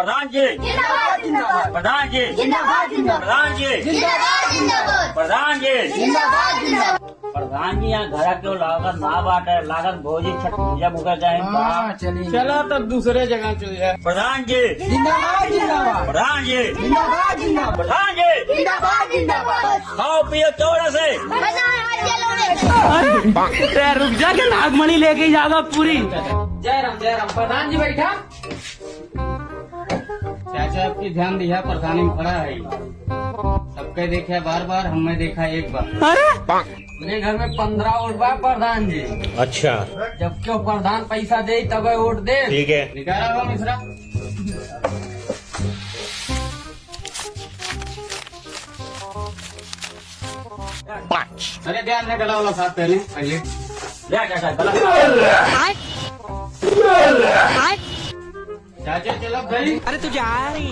प्रधान जी जिंदाबाद जिंदाबाद प्रधान जी जिंदाबाद जिंदाबाद प्रधान जी जिंदाबाद जिंदाबाद प्रधान जी जिंदाबाद जिंदाबाद प्रधान जी यहाँ घर क्यों लागत ना बाटे लागत भोजी छठ पूजा मुकर जाए चलो तब दूसरे जगह चल जाए। प्रधान जी जिंदाबाद जिंदाबाद प्रधान जी जिंदाबाद जिंदाबाद प्रधान जी जिंदाबाद जिंदाबाद खाओ पियो चौड़ा से रुक जा के नागमणि लेके जाओ पूरी। जय राम प्रधान जी बैठा। चाचा आपकी ध्यान दिया प्रधानी में खड़ा है, सबके देखा बार बार, हमें देखा एक बार। मेरे घर में 15 वोट बा प्रधान जी। अच्छा जब क्यों प्रधान पैसा दे तब वोट दे। ठीक है निकाला हो मिश्रा। अरे ध्यान ने गला वाला साथ पहले ले चाचा गलत चाचा चलो भाई। अरे तू जा रही